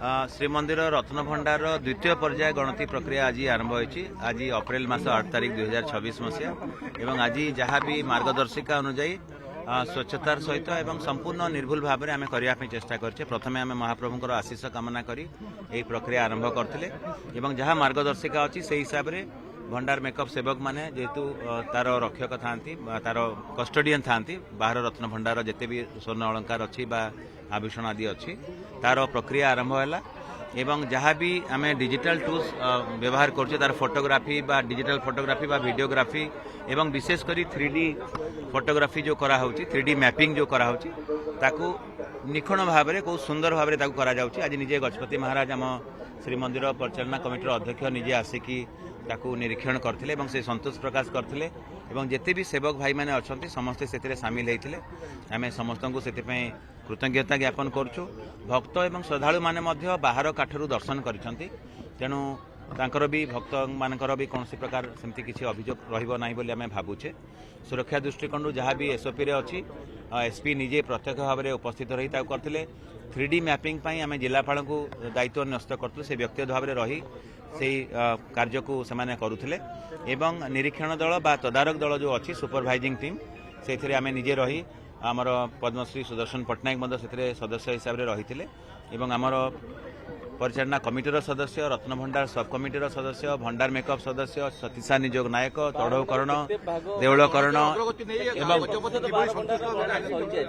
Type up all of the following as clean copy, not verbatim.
श्रीमंदिर रत्नभंडार द्वितीय पर्याय गणति प्रक्रिया आज आरंभ होती। आज अप्रैल मास 8 तारिख 2026 मसीहा एवं आज जहाँ भी मार्गदर्शिका अनुजाई स्वच्छतार सहित एवं संपूर्ण निर्भुल भाव में आम करने चेष्टा करछे। प्रथमे आम महाप्रभुंकर आशीष कामना करी यही प्रक्रिया आरंभ करथिले एवं जहाँ मार्गदर्शिका अच्छी से हिसाब से भंडार मेकअप सेवक माने जेहेतु तार रक्षक था तार कस्टोडियन था बाहर रत्न भंडार जिते भी स्वर्ण अलंकार अच्छी आभूषण आदि अच्छी तार प्रक्रिया आरंभ है एवं जहाँ भी आम डिजिटल टूल्स व्यवहार करछे तार फोटोग्राफी बा डिजिटल फोटोग्राफी बा वीडियोग्राफी एवं विशेषकर 3D फोटोग्राफी जो करा होची 3D मैपिंग जो करा होची ताकू निखण भाव में बहुत सुंदर भाव में करा जाउची। आज निजे गजपति महाराज आम श्रीमंदिर परिचालना कमिटीर अध्यक्ष निजे आसिकी ताकू निरीक्षण करथिले एवं से संतोष प्रकाश करथिले एवं जेते भी सेवक भाई माने अछंती समस्ते सेतिरे शामिल हेतिले। आमे समस्तंकु सेतिपय कृतज्ञता ज्ञापन करछु। भक्त एवं श्रद्धालु माने मध्य बाहर काठरू दर्शन करिसंती तेणु तांकर भी भक्त मानकर भी कौन प्रकार सेमती किसी अभियोग रहिबो नाही बोली आमे भाबुछे। सुरक्षा दृष्टिकोण जहाँ भी एसओपी रे अछि एसपी निजे प्रत्यक्ष भाव में उपस्थित रही करथिले। 3D मैपिंग पई आमे जिलापाल को दायित्व न्यस्त करथु से व्यक्तिगत भाव में रही से कार्य को सेमाने करुथिले एवं निरीक्षण दल बा तदारक दल जो अच्छी सुपरवाइजिंग टीम से आमे निजे रही आमर पद्मश्री सुदर्शन पट्टनायक मध्य से सदस्य हिसाब से रही एवं आमर परिचालना कमिटीर सदस्य रत्नभंडार सब कमिटीर सदस्य भंडार मेकअप सदस्य सतीशा निजोग नायक चढ़ौकरण देवलकरण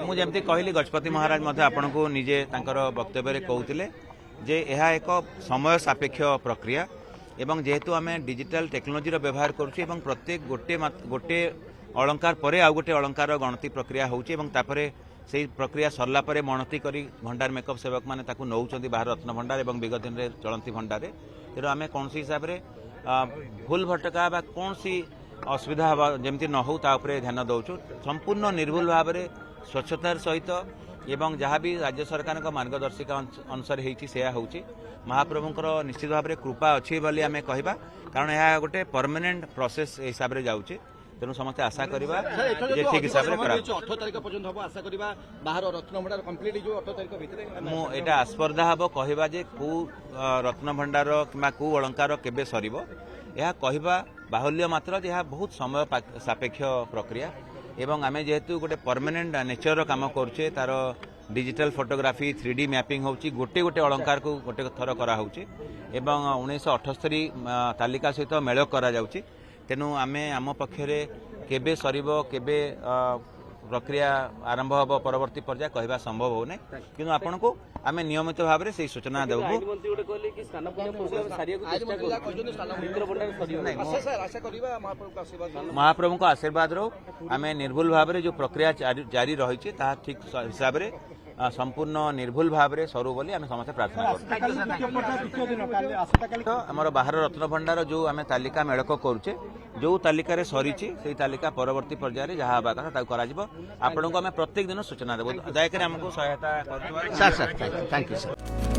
मुझे कहली गजपति महाराज मध्य आपन को निजे वक्तव्य कहते जे यह एक समय सापेक्ष प्रक्रिया एवं जेहेतु आम डिजिटल टेक्नोलोजी व्यवहार करुच्छे प्रत्येक गोटे अलंकार पर आउ गोटे अलंकार गणति प्रक्रिया होउछि एवं तापरे से प्रक्रिया सरला परे मणति करी भंडार मेकअप सेवक माने ताकू नौचंती बाहर रत्न भंडार एवं विगत दिन रे चलंती भंडार तेणु आम कौन हिसाब से भूल भटका बा कौन सी असुविधा जमती न हो ताऊपर ध्यान दौचु। संपूर्ण निर्भुल भाव में स्वच्छतार सहित एवं जहाँ भी राज्य सरकार मार्गदर्शिका अनुसार होती महाप्रभुंकर निश्चित भाव में कृपा अच्छी बोली आम कहवा कारण यह गोटे परमानेंट प्रोसेस हिसाब से जाऊँगी तेणु समस्त आशा करवा ठीक हिसाब से आस्पर्धा हम कहवा जे कौ रत्न भंडार कि कौ अलंकार केबे सरिबो यह कहवा बाहुल्य मात्र यह बहुत समय सापेक्ष प्रक्रिया एवं आमे जेहेतु गोटे परमानेंट नेचर काम करुचे तार डिजिटल फोटोग्राफी 3D मैपिंग होची गोटे गोटे अलंकार को गोटे थर करा होची एवं 1978 तालिका सहित मेल करा जाउची तेणु आमे आम पक्षरे केबे सरिबो केबे प्रक्रिया आरंभ हम परवर्ती पर्याय कहवा संभव होने कि आपन को आम नियमित भाव में से सूचना देबू। महाप्रभु को आशीर्वाद रो आम निर्भुल भाव में जो प्रक्रिया जारी रही ठीक हिसाब से संपूर्ण निर्भुल भाव में सरू बोली आम समस्त प्रार्थना कर आमर बाहर रत्न भंडार जो आम तालिका मेड़क करुचे जो तालिकार सरी से तालिका परवर्ती पर्याय जहाँ हवा कथा आपन को आम प्रत्येक दिन सूचना देव दयाकोरी आमको सहायता कर। Thank you sir.